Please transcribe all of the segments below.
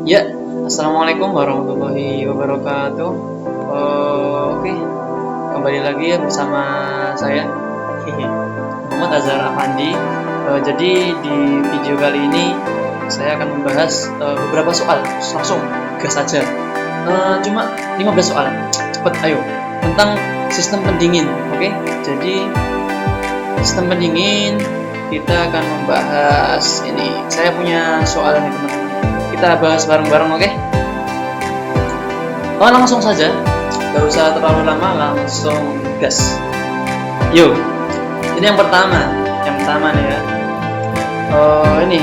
Ya, assalamualaikum warahmatullahi wabarakatuh. Oke, kembali lagi ya bersama saya, Muhammad Azhar Afandi. Jadi di video kali ini saya akan membahas beberapa soal, langsung gas saja. Cuma 15 soal, cepet ayo, tentang sistem pendingin. Oke, jadi sistem pendingin kita akan membahas ini. Saya punya soal nih teman-teman. Kita bahas bareng-bareng, oke? Oh, langsung saja, gak usah terlalu lama, langsung gas. Yuk, ini yang pertama nih ya. Ini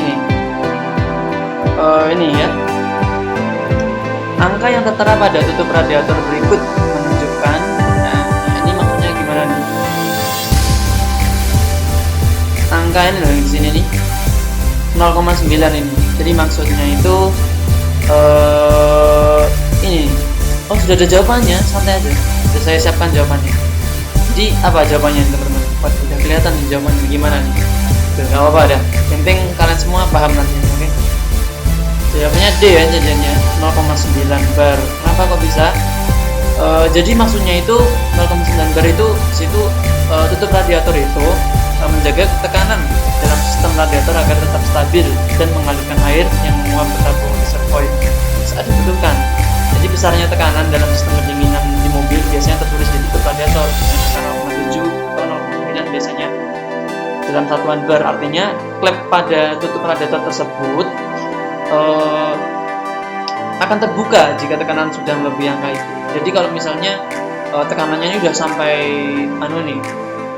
ya. Angka yang tertera pada tutup radiator berikut menunjukkan. Nah, ini maksudnya gimana nih? Angka ini loh di sini nih. 0,9 ini. Jadi maksudnya itu ini. Oh, sudah ada jawabannya, santai aja. Sudah saya siapkan jawabannya. Jadi apa jawabannya teman-teman? Udah kelihatan nih jawabannya gimana nih? Gak apa-apa dah. Yang penting kalian semua paham nanti, oke? Jawabannya D ya, jadinya 0,9 bar. Kenapa kok bisa? Jadi maksudnya itu 0,9 bar itu situ tutup radiator itu menjaga tekanan dalam sistem radiator agar tetap stabil dan mengalirkan air yang menguap ke tabung reservoir saat dibutuhkan. Jadi besarnya tekanan dalam sistem pendinginan di mobil biasanya tertulis di tutup radiator dengan angka 0,7 atau 0,9 biasanya dalam satuan bar. Artinya klep pada tutup radiator tersebut akan terbuka jika tekanan sudah melebihi angka itu. Jadi kalau misalnya tekanannya ini udah sampai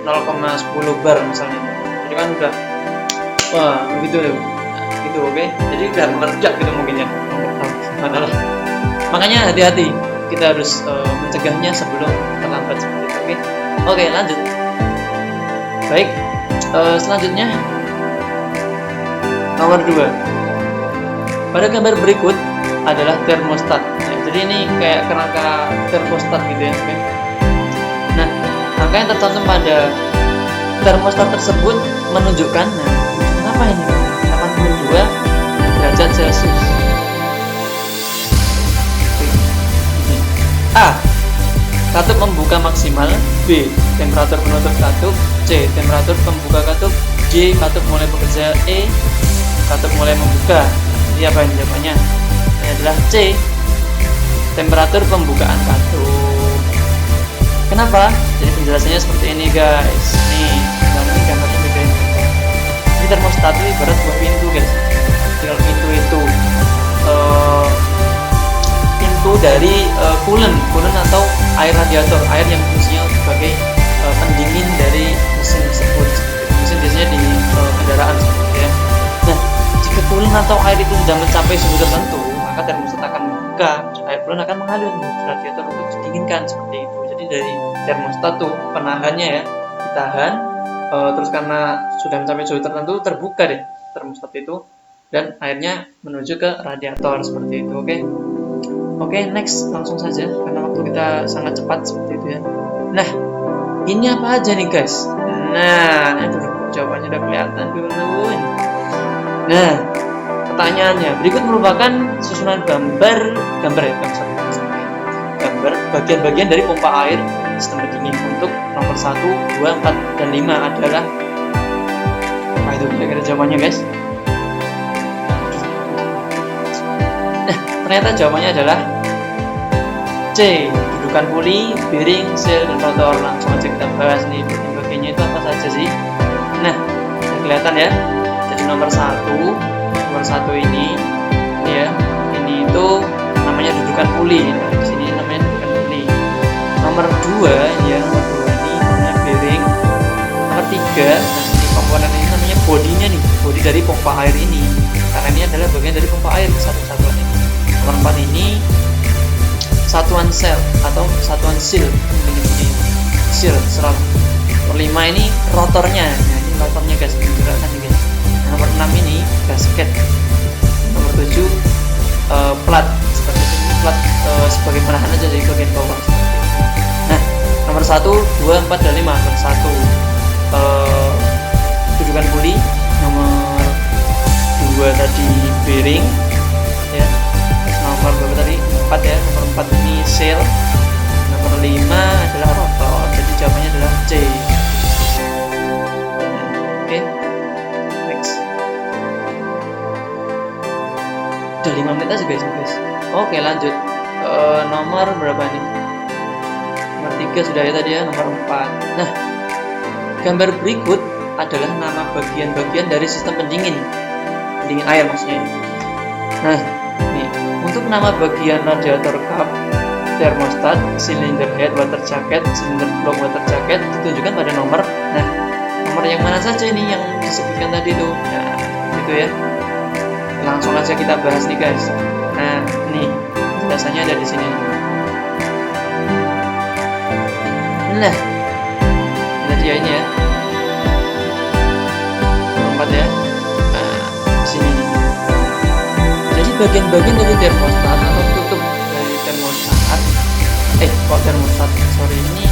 0,10 bar misalnya, jadi kan udah begitu loh, gitu, oke? Jadi udah meledak gitu mungkin ya, gimana lah. Makanya hati-hati, kita harus mencegahnya sebelum terlambat seperti itu, oke? Lanjut. Baik, selanjutnya nomor 2. Pada gambar berikut adalah termostat. Ya, jadi ini kayak kerangka termostat gitu ya, oke? Nah, angka yang tercantum pada termostat tersebut menunjukkan, apa ini? 82 derajat Celcius. A. Katup membuka maksimal. B. Temperatur penutup katup. C. Temperatur pembuka katup. D. Katup mulai bekerja. E. Katup mulai membuka. Jadi apa ini jawabannya? Ini adalah C. Temperatur pembukaan katup. Kenapa? Jadi penjelasannya seperti ini guys. Nih, ini gambarnya beda. Ini termostat itu ibarat sebuah pintu guys. Jadi kalau pintu itu pintu dari coolant atau air radiator, air yang fungsinya sebagai pendingin dari mesin tersebut. Mesin biasanya di kendaraan seperti ya. Nah, jika coolant atau air itu sudah mencapai suhu tertentu, maka termostat akan membuka, air coolant akan mengalir ke radiator untuk didinginkan seperti itu. Jadi dari termostat tuh penahannya ya, ditahan, terus karena sudah mencapai suhu tertentu terbuka deh termostat itu dan airnya menuju ke radiator seperti itu, oke, next, langsung saja karena waktu kita sangat cepat seperti itu ya. Nah, ini apa aja nih guys? Nah, jawabannya udah kelihatan dulu. Nah, pertanyaannya berikut merupakan susunan gambar bagian-bagian dari pompa air sistem pendingin untuk nomor 1, 2, 4, dan 5 adalah apa itu kira-kira jawabannya guys? Nah, ternyata jawabannya adalah C. Dudukan puli, bearing, seal, dan rotor. Langsung aja kita bahas nih bagian-bagiannya itu apa saja sih. Nah, kelihatan ya. Jadi nomor satu ini ya, ini itu namanya dudukan puli. Nah, di sini namanya dudukan puli. Nomor 2 ya, nomor 2 ini namanya bearing. Nomor 3, nah ini komponen ini namanya bodinya nih, bodi dari pompa air ini. Karena ini adalah bagian dari pompa air satu-satuan ini. Nomor 4 ini satuan sel atau satuan seal, ini seal serat. Nomor 5 ini rotornya. Nah, ini rotornya guys, digerakkan nih guys. Nomor 6 ini gasket. Nomor 7 plat seperti ini, plat sebagai penahan aja dari bagian bawah. Nah, nomor 1, 2, 4, dan 5. Nomor 1 dudukan puli. Nomor 2 tadi bearing ya. 4 ini sail, nomor 5 adalah rotor. Jadi jawabannya adalah C. Oke, next. Udah 5 menit aja guys. Oke, lanjut. Nomor berapa nih? Nomor 3 sudah ya tadi ya, nomor 4. Nah, gambar berikut adalah nama bagian-bagian dari sistem pendingin air maksudnya. Nah, nih, untuk nama bagian radiator cup, thermostat, cylinder head, water jacket, cylinder block, water jacket ditunjukkan pada nomor. Nah, nomor yang mana saja ini yang disebutkan tadi tuh? Nah, gitu ya. Langsung aja kita bahas nih guys. Nah, nih penjelasannya ada di sini. Nah, lihat ya ini ya. Nomor 4 ya. Nah, di sini. Jadi bagian-bagian dari termostat atau tutup dari termostat. Termostat. Sorry, ini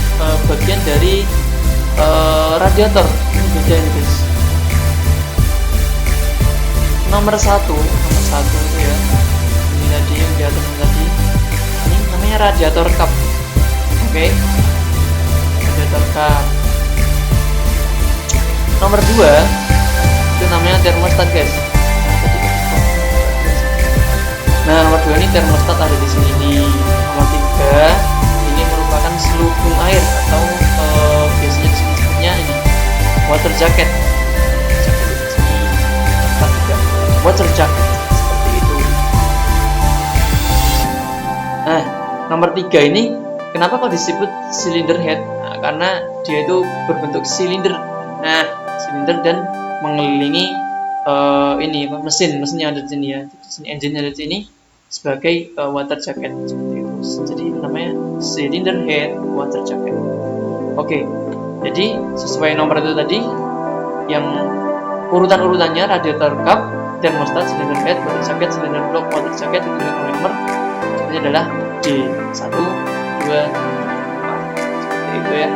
bagian dari radiator. Ini beda ini guys. Nomor satu itu ya. Ini tadi yang di atas tadi. Ini namanya radiator cup. Oke. Radiator cup. Nomor 2 itu namanya termostat guys. Nah, nomor 2 ini termostat ada di sini nih. Nomor 3 ini merupakan selubung air atau biasanya disebutnya ini water jacket. Water jacket seperti itu. Nah, nomor 3 ini kenapa kok disebut cylinder head? Nah, karena dia itu berbentuk silinder. Nah, silinder dan mengelilingi mesin yang ada di sini ya. Engine yang ada di sini sebagai water jacket seperti itu. Jadi namanya cylinder head water jacket. Oke. Jadi sesuai nomor itu tadi yang urutan-urutannya radiator cup, thermostat, cylinder head, water jacket, cylinder block, water jacket itu nomor ini adalah D 1, 2, 4 seperti itu ya.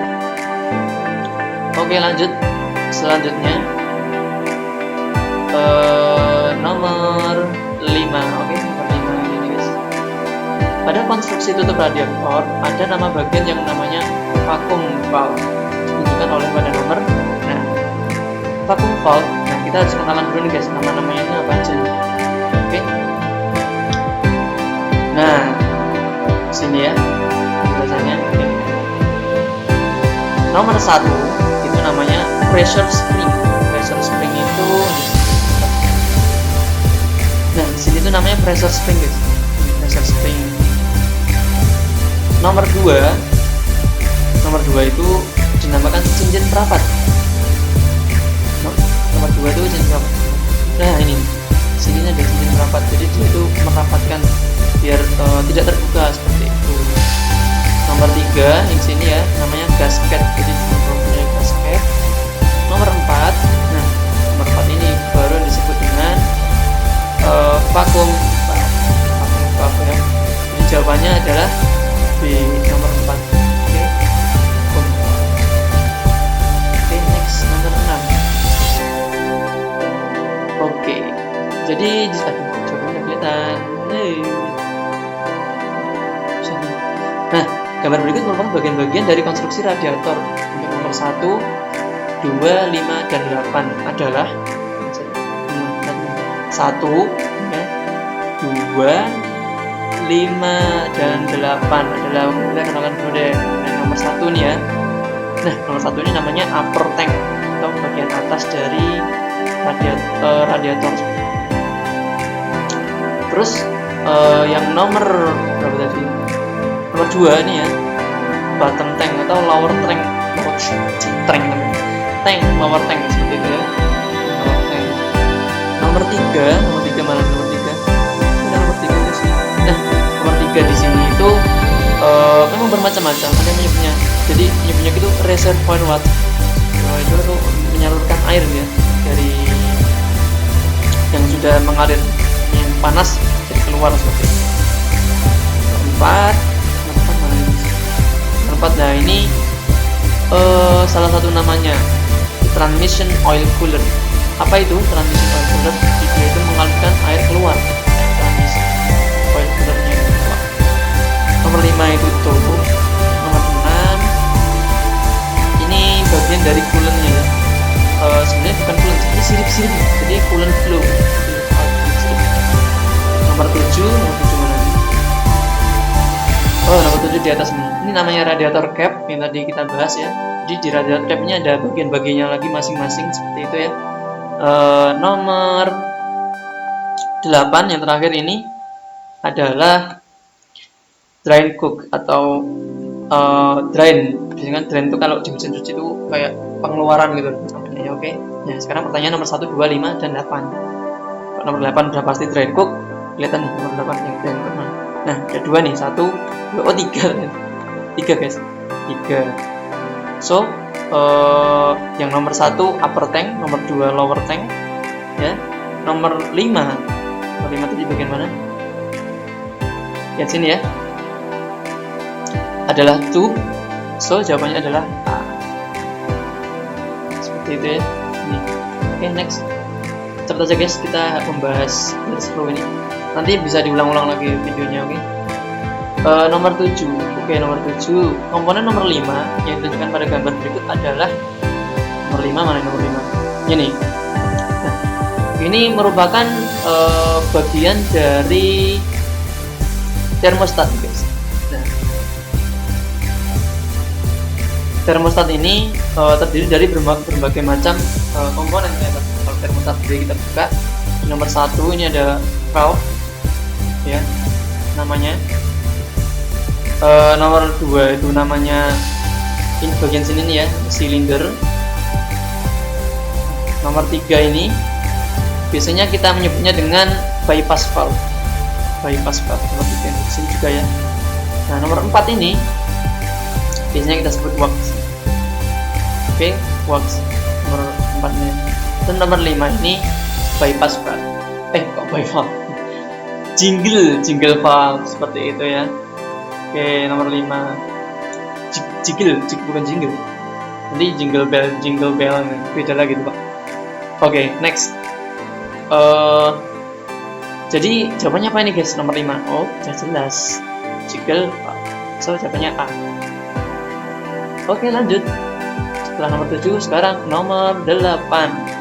Oke, lanjut. Selanjutnya nomor 5. Oke, nomor 5 ini guys. Pada konstruksi tutup radiator ada nama bagian yang namanya vacuum valve, ditunjukkan oleh pada nomor. Nah, vacuum valve, nah kita harus kenalan dulu nih guys, nama-namanya ini apa aja. Oke. Nah, sini ya penjelasannya. Oke. Nomor 1 itu namanya pressure spring. Pressure spring itu di sini tuh namanya pressure spring guys. Pressure spring. Nomor 2 itu dinamakan cincin perapat. Nomor 2 itu cincin perapat. Nah, ini sini ada cincin perapat. Jadi dia itu merapatkan biar tidak terbuka seperti itu. Nomor 3 yang sini ya namanya gasket. Jadi punya gasket. Nomor 4, nah nomor 4 ini baru disebut dengan vacuum valve ya. Jadi jawabannya adalah B nomor 4. Oke. Oke, next nomor 6. Oke. Jadi jawabannya kelihatan. Nah, gambar berikut merupakan bagian-bagian dari konstruksi radiator. Untuk nomor 1, 2, 5, dan 8 adalah 1 ya, 2, 5, dan 8 adalah, kita kenalkan dulu deh. Nah, nomor 1 nih ya. Nah, nomor 1 ini namanya upper tank atau bagian atas dari radiator. Terus yang nomor berapa tadi? Nomor 2 ini ya, bottom tank atau lower tank. Tank, lower tank seperti itu ya. Lower tank. Nomor 3 mana nomor 3? Ada nomor 3 di sini. Nah, nomor 3 di sini itu memang bermacam-macam. Ada yang menyebutnya. Jadi menyebutnya itu reservoir water. Itu menyalurkan air ya dari yang sudah mengalir, yang panas jadi keluar seperti itu. Nomor 4, nah ini salah satu namanya transmission oil cooler. Apa itu transmission oil cooler? Dia itu mengalirkan air keluar. Transmission oil coolernya keluar. di atas ini namanya radiator cap yang tadi kita bahas ya. Jadi di radiator cap ini ada bagian-bagiannya lagi masing-masing seperti itu ya. Nomor 8 yang terakhir ini adalah drain cook atau drain. Biasanya kan drain itu kalau di mesin cuci itu kayak pengeluaran gitu ya. Oke. Nah, sekarang pertanyaan nomor 1, 2, 5 dan 8. Kalau nomor 8 sudah pasti drain cook. Kelihatan nih nomor 8 yang drain cook. Nah, ada 2 nih, 1, 2, 3 guys. 3. So, yang nomor 1 upper tank, nomor 2 lower tank ya. Nomor 5 tadi bagian mana? Lihat sini ya. Adalah tube. So, jawabannya adalah A. Seperti itu ya. Nih. Oke, next. Cepat aja guys, kita membahas flow ini. Nanti bisa diulang-ulang lagi videonya, oke? Nomor 7. Oke, nomor 7. Komponen nomor 5 yang ditunjukkan pada gambar berikut adalah nomor 5, mana nomor 5? Ini. Nah, ini merupakan bagian dari termostat, guys. Nah, termostat ini terdiri dari berbagai macam komponen ya. Kalau termostat jadi kita buka, nomor 1 ini ada valve ya namanya. Nomor 2 itu namanya ini bagian sini nih ya, silinder. Nomor 3 ini biasanya kita menyebutnya dengan bypass valve. Bypass valve seperti yang di sini juga ya. Nah, nomor 4 ini biasanya kita sebut wax. Oke, wax nomor 4 nya. Dan nomor 5 ini bypass valve. Kok bypass? Jingle valve seperti itu ya. Oke, nomor 5 jiggle bukan jingle. Nanti jingle bell beda lagi tuh Pak. Oke, next. Jadi jawabannya apa ini guys? Nomor 5. Oh, sudah jelas. Jiggle valve. So, jawabannya A. Oke, lanjut. Setelah nomor 7, sekarang nomor 8.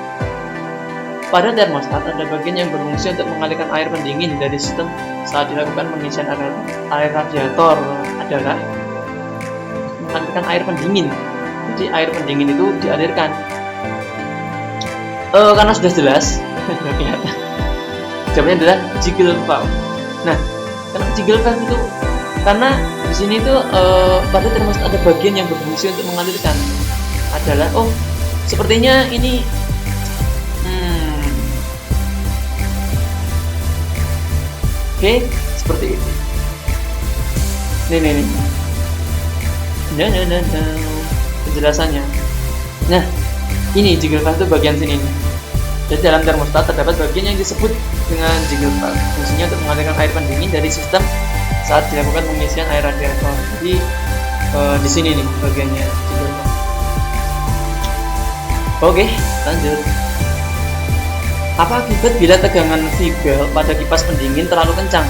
Pada termostat ada bagian yang berfungsi untuk mengalirkan air pendingin dari sistem saat dilakukan pengisian air radiator adalah mengalirkan air pendingin. Jadi air pendingin itu dialirkan. Karena sudah jelas, sudah kelihatan. Jawabannya adalah jiggle valve. Nah, karena jiggle valve itu karena di sini itu pada termostat ada bagian yang berfungsi untuk mengalirkan adalah sepertinya ini Oke, seperti itu. Nih. Nah. Penjelasannya. Nah, ini jiggle valve itu bagian sini nih. Jadi dalam termostat terdapat bagian yang disebut dengan jiggle valve. Fungsinya untuk mengalirkan air pendingin dari sistem saat dilakukan pengisian air radiator. Jadi di sini nih bagiannya jiggle valve. Oke, lanjut. Apa akibat bila tegangan V-belt pada kipas pendingin terlalu kencang?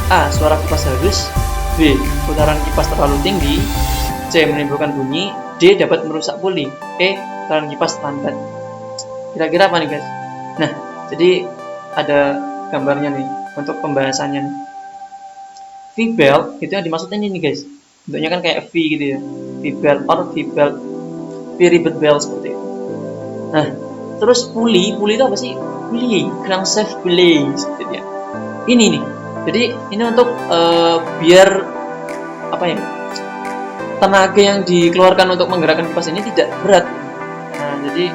A. Suara kipas halus. B. Putaran kipas terlalu tinggi. C. Menimbulkan bunyi. D. Dapat merusak puli. E. Putaran kipas lambat. Kira-kira apa nih guys? Nah, jadi ada gambarnya nih untuk pembahasannya nih. V-belt itu yang dimaksudnya ini guys. Bentuknya kan kayak V gitu ya. V-belt or V-belt V-rivet belt seperti itu. Nah, terus puli itu apa sih? Puli, crankshaft pulley seperti itu. Ini nih. Jadi ini untuk biar apa ya? Tenaga yang dikeluarkan untuk menggerakkan kipas ini tidak berat. Nah, jadi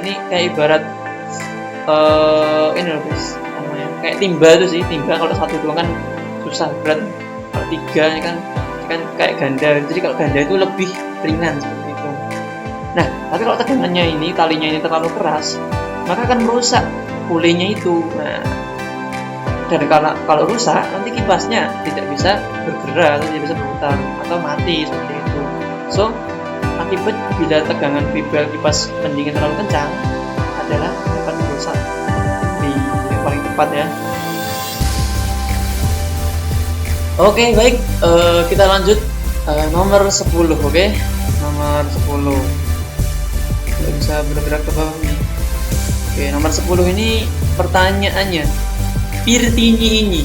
ini kayak ibarat ini loh guys, namanya kayak timba itu sih. Timba kalau satu doang kan susah berat. Kalau tiga ini kan kayak ganda. Jadi kalau ganda itu lebih ringan seperti itu. Nah, tapi kalau tegangannya ini, talinya ini terlalu keras, maka akan merusak pulley-nya itu. Nah, dan kalau rusak, nanti kipasnya tidak bisa bergerak atau tidak bisa berputar atau mati seperti itu. So, akibat bila tegangan V-belt kipas pendingin terlalu kencang adalah dapat merusak di yang paling tepat ya. Oke, baik, kita lanjut nomor 10, oke? Nomor 10. Tidak bisa bergerak ke bawah nih. Oke, nomor 10 ini pertanyaannya Pirtini ini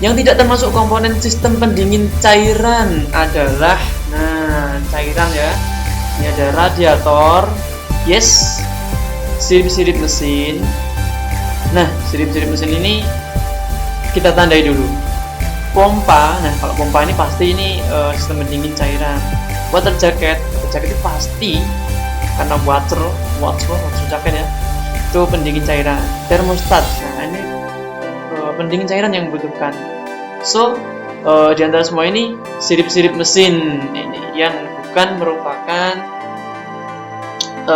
Yang tidak termasuk komponen sistem pendingin cairan adalah, nah, cairan ya. Ini ada radiator, yes, sirip-sirip mesin. Nah, sirip-sirip mesin ini kita tandai dulu. Pompa, nah kalau pompa ini pasti ini sistem pendingin cairan. Water jacket itu pasti karena water jacket ya, itu pendingin cairan. Termostat, nah ini pendingin cairan yang membutuhkan. So di antara semua ini sirip-sirip mesin ini yang bukan merupakan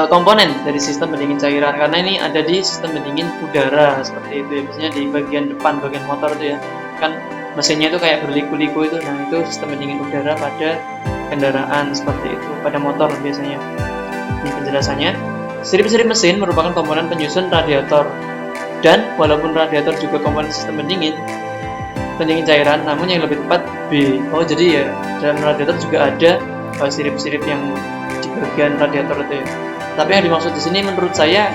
komponen dari sistem pendingin cairan, karena ini ada di sistem pendingin udara seperti itu ya, biasanya di bagian depan bagian motor itu ya kan, mesinnya itu kayak berliku-liku itu. Nah, itu sistem pendingin udara pada kendaraan seperti itu, pada motor biasanya. Ini penjelasannya. Sirip-sirip mesin merupakan komponen penyusun radiator, dan walaupun radiator juga komponen sistem pendingin cairan, namun yang lebih tepat B. Oh, jadi ya dalam radiator juga ada sirip-sirip yang di bagian radiator itu ya. Tapi yang dimaksud di sini menurut saya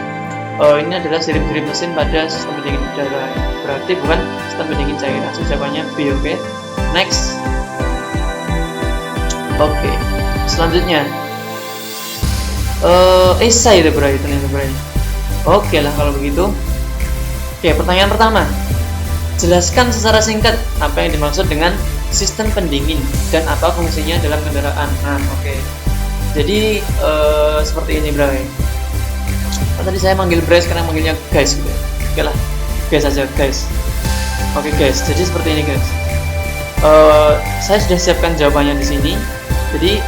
ini adalah sirip-sirip mesin pada sistem pendingin udara. Berarti bukan sistem pendingin cairan. So, jawabannya B. Oke. Next. Oke. Selanjutnya esai itu berarti ternyata berarti. Oke lah kalau begitu. Oke, pertanyaan pertama. Jelaskan secara singkat apa yang dimaksud dengan sistem pendingin dan apa fungsinya dalam kendaraan. Nah, oke. Jadi seperti ini, Bray. Tadi saya manggil Bray, sekarang manggilnya guys gitu. Oke lah, guys aja guys. Oke guys, jadi seperti ini guys. Saya sudah siapkan jawabannya di sini. Jadi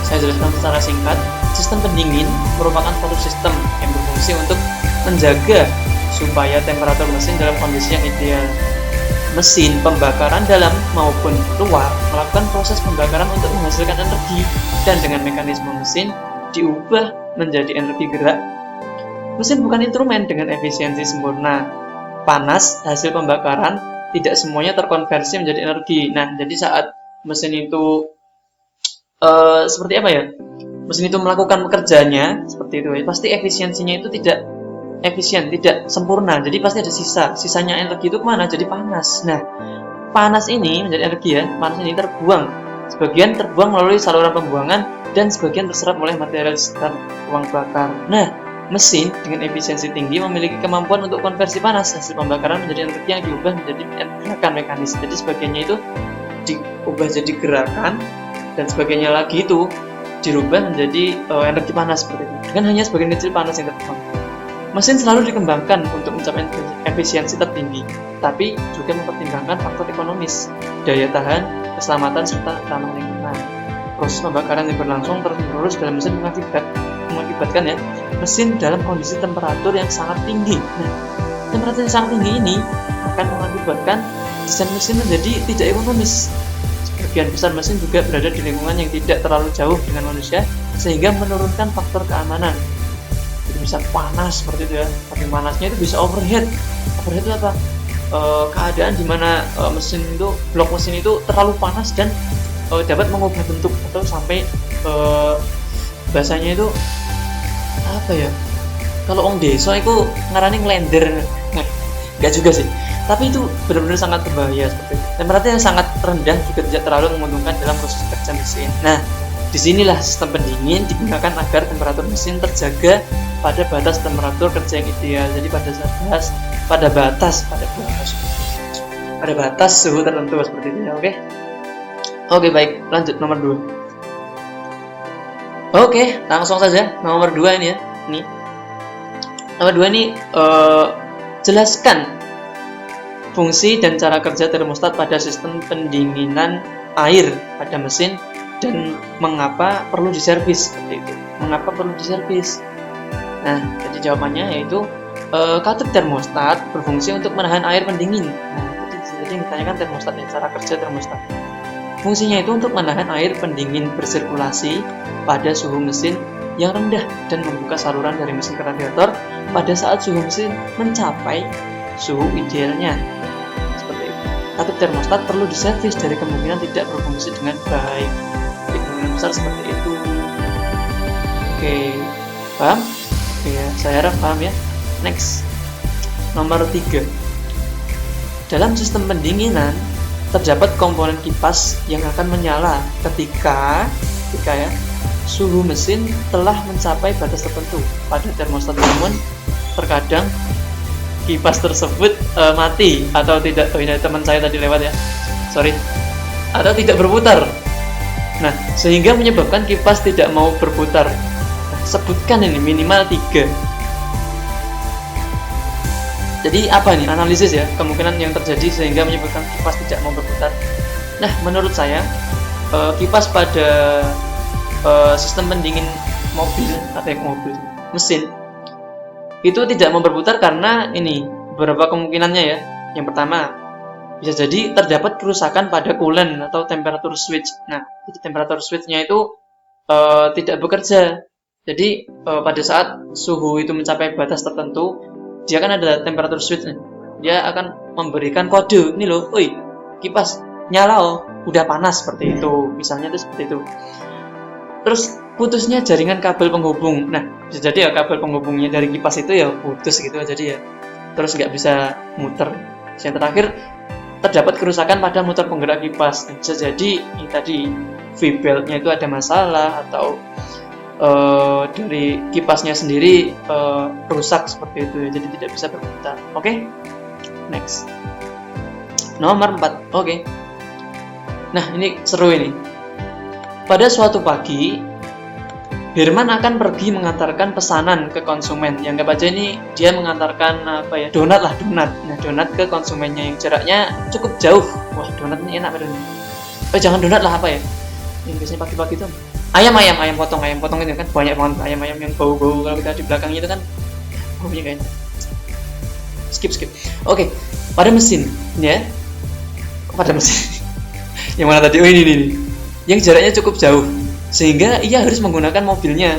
saya jelaskan secara singkat. Sistem pendingin merupakan suatu sistem yang berfungsi untuk menjaga supaya temperatur mesin dalam kondisi yang ideal. Mesin pembakaran dalam maupun luar melakukan proses pembakaran untuk menghasilkan energi, dan dengan mekanisme mesin diubah menjadi energi gerak. Mesin bukan instrumen dengan efisiensi sempurna. Panas hasil pembakaran tidak semuanya terkonversi menjadi energi. Nah, jadi saat mesin itu seperti apa ya? Mesin itu melakukan pekerjaannya seperti itu, pasti efisiensinya itu tidak efisien, tidak sempurna. Jadi pasti ada sisanya energi itu kemana? Jadi panas. Nah, panas ini menjadi energi ya. Panas ini terbuang, sebagian terbuang melalui saluran pembuangan dan sebagian terserap oleh material sekitar ruang bakar. Nah, mesin dengan efisiensi tinggi memiliki kemampuan untuk konversi panas hasil pembakaran menjadi energi yang diubah menjadi gerakan mekanis. Jadi sebagiannya itu diubah jadi gerakan, dan sebagainya lagi itu dirubah menjadi energi panas seperti itu. Dengan hanya sebagian kecil panas yang terbuang. Mesin selalu dikembangkan untuk mencapai efisiensi tertinggi, tapi juga mempertimbangkan faktor ekonomis, daya tahan, keselamatan, serta ramah lingkungan. Proses pembakaran yang berlangsung terus-menerus dalam mesin mengakibatkan ya mesin dalam kondisi temperatur yang sangat tinggi. Nah, temperatur yang sangat tinggi ini akan mengakibatkan desain mesin menjadi tidak ekonomis. Sebagian besar mesin juga berada di lingkungan yang tidak terlalu jauh dengan manusia, sehingga menurunkan faktor keamanan. Jadi bisa panas seperti itu ya, tapi panasnya itu bisa overheat. Overheat itu apa? Keadaan dimana blok mesin itu terlalu panas dan dapat mengubah bentuk atau sampai bahasanya itu apa ya? Kalau orang desa itu ngarani ngelender, nggak juga sih. Tapi itu benar-benar sangat berbahaya seperti itu. Temperaturnya sangat rendah juga tidak terlalu menguntungkan dalam proses kerja mesin. Nah, disinilah sistem pendingin digunakan agar temperatur mesin terjaga pada batas temperatur kerja yang ideal. Jadi pada batas suhu tertentu seperti itu ya. Oke, baik, lanjut nomor 2. Oke, langsung saja nomor 2 ini ya. Nomor 2 ini jelaskan fungsi dan cara kerja termostat pada sistem pendinginan air pada mesin dan mengapa perlu diservis seperti itu. Mengapa perlu diservis? Nah, jadi jawabannya yaitu katup termostat berfungsi untuk menahan air pendingin. Nah, jadi ditanyakan termostat dan cara kerja termostat. Fungsinya itu untuk menahan air pendingin bersirkulasi pada suhu mesin yang rendah dan membuka saluran dari mesin ke radiator pada saat suhu mesin mencapai suhu idealnya. Seperti itu. Katup termostat perlu diservis dari kemungkinan tidak berfungsi dengan baik. Jadi kemungkinan besar seperti itu. Oke, paham? Oke, ya, saya harap paham ya. Next, nomor 3. dalam sistem pendinginan terdapat komponen kipas yang akan menyala ketika ya suhu mesin telah mencapai batas tertentu pada termostat. Namun terkadang kipas tersebut mati atau tidak. Oh, ini teman saya tadi lewat ya, sorry, atau tidak berputar. Nah, sehingga menyebabkan kipas tidak mau berputar. Nah, sebutkan ini minimal 3. Jadi apa nih analisis ya kemungkinan yang terjadi sehingga menyebabkan kipas tidak mau berputar. Nah, menurut saya kipas pada sistem pendingin mobil mesin itu tidak mau berputar karena ini beberapa kemungkinannya ya. Yang pertama, bisa jadi terdapat kerusakan pada coolant atau temperatur switch. Nah, jadi temperatur switch-nya itu tidak bekerja. Jadi pada saat suhu itu mencapai batas tertentu, dia kan ada temperatur switch, dia akan memberikan kode, ini loh, woi, kipas nyala oh, udah panas, seperti itu, misalnya itu seperti itu. Terus putusnya jaringan kabel penghubung. Nah, bisa jadi ya kabel penghubungnya dari kipas itu ya putus gitu, jadi ya terus nggak bisa muter. Yang terakhir, terdapat kerusakan pada motor penggerak kipas. Bisa jadi ini tadi V-belt-nya itu ada masalah atau dari kipasnya sendiri rusak seperti itu ya, jadi tidak bisa berputar. Oke, next, nomor 4. Oke. Nah, ini seru ini. Pada suatu pagi, Herman akan pergi mengantarkan pesanan ke konsumen. Yang anggap aja ini dia mengantarkan apa ya, donat. Nah, donat ke konsumennya yang jaraknya cukup jauh. Wah, donat ini enak padahal. Jangan donat lah, apa ya yang biasanya pagi-pagi itu ayam potong itu kan banyak banget ayam yang bau-bau kalau kita di belakangnya itu kan baunya kayaknya. Skip. Oke, pada mesin ya. Pada mesin yang mana tadi? Oh, ini yang jaraknya cukup jauh sehingga ia harus menggunakan mobilnya.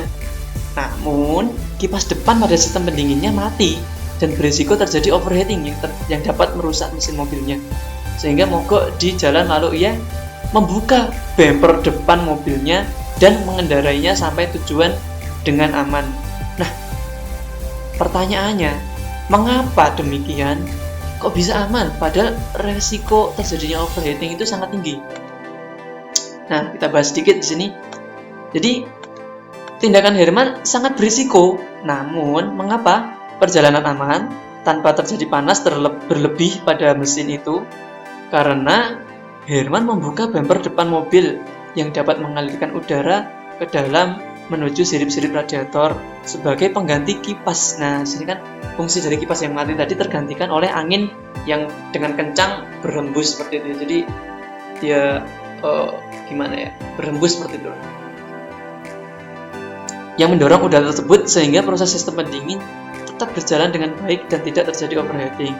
Namun kipas depan pada sistem pendinginnya mati dan berisiko terjadi overheating yang dapat merusak mesin mobilnya, sehingga mogok di jalan. Lalu ia membuka bumper depan mobilnya dan mengendarainya sampai tujuan dengan aman. Nah, pertanyaannya, mengapa demikian? Kok bisa aman? Padahal resiko terjadinya overheating itu sangat tinggi. Nah, kita bahas sedikit di sini. Jadi, tindakan Herman sangat berisiko. Namun, mengapa perjalanan aman tanpa terjadi panas berlebih pada mesin itu? Karena Herman membuka bumper depan mobil yang dapat mengalirkan udara ke dalam menuju sirip-sirip radiator sebagai pengganti kipas. Nah, sini kan fungsi dari kipas yang mati tadi tergantikan oleh angin yang dengan kencang berhembus seperti itu. Jadi dia berhembus seperti itu, yang mendorong udara tersebut sehingga proses sistem pendingin tetap berjalan dengan baik dan tidak terjadi overheating.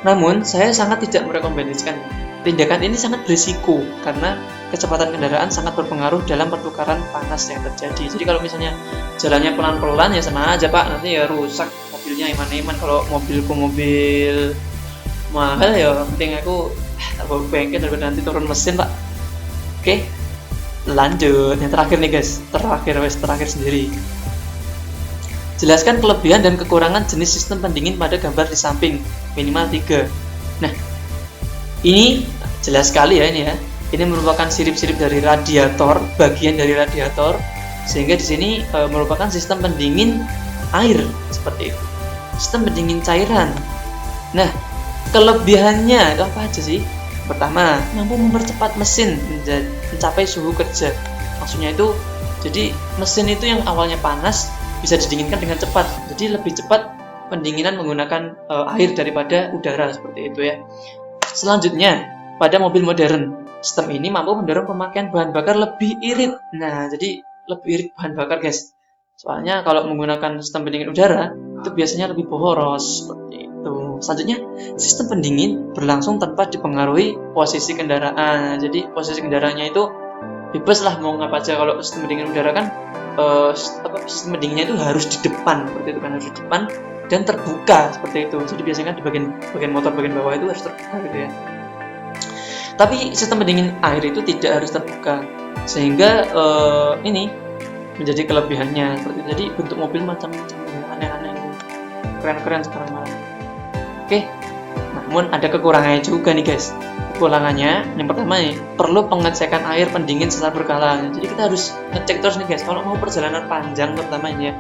Namun, saya sangat tidak merekomendasikan. Tindakan ini sangat berisiko karena kecepatan kendaraan sangat berpengaruh dalam pertukaran panas yang terjadi. Jadi kalau misalnya jalannya pelan-pelan ya sama aja Pak, nanti ya rusak mobilnya iman-iman. Kalau mobilku mobil mahal ya penting aku tak bawa bengkel daripada nanti turun mesin Pak. Oke, lanjut yang terakhir nih guys, terakhir sendiri. Jelaskan kelebihan dan kekurangan jenis sistem pendingin pada gambar di samping, minimal 3. Nah, ini jelas sekali ya ini ya. Ini merupakan sirip-sirip dari radiator, bagian dari radiator, sehingga di sini merupakan sistem pendingin air seperti itu. Sistem pendingin cairan. Nah, kelebihannya apa aja sih? Pertama, mampu mempercepat mesin mencapai suhu kerja. Maksudnya itu, jadi mesin itu yang awalnya panas bisa didinginkan dengan cepat. Jadi lebih cepat pendinginan menggunakan air daripada udara seperti itu ya. Selanjutnya, pada mobil modern, sistem ini mampu mendorong pemakaian bahan bakar lebih irit. Nah, jadi lebih irit bahan bakar guys. Soalnya kalau menggunakan sistem pendingin udara, itu biasanya lebih boros seperti itu. Selanjutnya, sistem pendingin berlangsung tanpa dipengaruhi posisi kendaraan. Jadi posisi kendaraannya itu bebas lah mau ngapa aja. Kalau sistem pendingin udara kan sistem pendinginnya itu harus di depan seperti itu kan, harus di depan dan terbuka seperti itu. Jadi biasanya kan di bagian motor bagian bawah itu harus terbuka gitu ya. Tapi sistem pendingin air itu tidak harus terbuka, sehingga ini menjadi kelebihannya seperti itu. Jadi bentuk mobil macam-macam aneh-aneh itu, keren-keren sekarang malah. Oke, nah Namun ada kekurangannya juga nih guys. Kekurangannya yang pertama nih, perlu pengecekan air pendingin secara berkala. Jadi kita harus ngecek terus nih guys kalau mau perjalanan panjang terutamanya.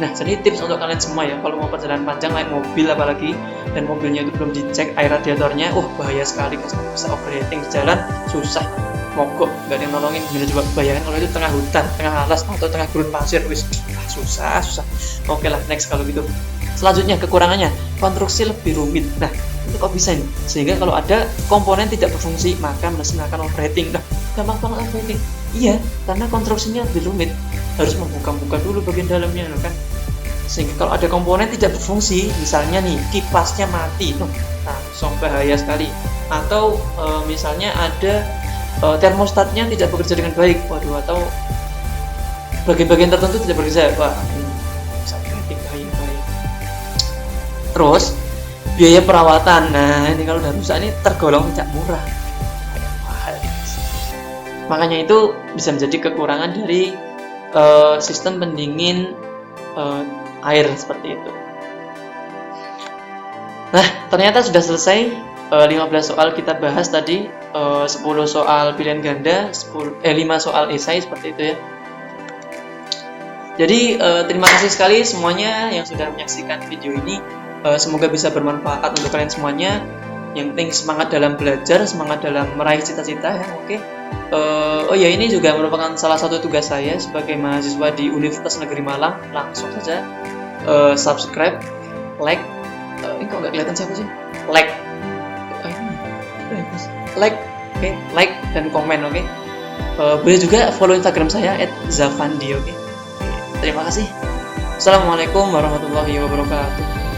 Nah, jadi tips untuk kalian semua ya, kalau mau perjalanan panjang naik mobil apalagi, dan mobilnya itu belum dicek air radiatornya, bahaya sekali guys, bisa overheating di jalan, susah, mogok, nggak ada yang nolongin. Gimana coba bayangin kalau itu tengah hutan, tengah alas, atau tengah gurun pasir, susah. Oke lah, next kalau gitu. Selanjutnya kekurangannya, konstruksi lebih rumit. Nah, itu kok bisa nih? Sehingga kalau ada komponen tidak berfungsi, maka mesin akan overheating. Nah, gampang banget overheating. Iya, karena konstruksinya lebih rumit. Harus membuka-buka dulu bagian dalamnya, kan? Sehingga kalau ada komponen tidak berfungsi, misalnya nih kipasnya mati, langsung bahaya sekali. Atau misalnya ada termostatnya tidak bekerja dengan baik, atau bagian-bagian tertentu tidak bekerja, ini bisa bahaya. Terus biaya perawatan, nah ini kalau udah rusak ini tergolong tidak murah, mahal. Makanya itu bisa menjadi kekurangan dari sistem pendingin air seperti itu. Nah, ternyata sudah selesai 15 soal kita bahas tadi, 10 soal pilihan ganda, 5 soal esai seperti itu ya. Jadi terima kasih sekali semuanya yang sudah menyaksikan video ini. Semoga bisa bermanfaat untuk kalian semuanya. Yang penting semangat dalam belajar, semangat dalam meraih cita-cita ya. Oke. Ini juga merupakan salah satu tugas saya sebagai mahasiswa di Universitas Negeri Malang. Langsung saja subscribe, like, ini kok nggak kelihatan siapa sih? Like, like dan komen, oke? Boleh juga follow Instagram saya @zafandi, oke? Terima kasih. Assalamualaikum warahmatullahi wabarakatuh.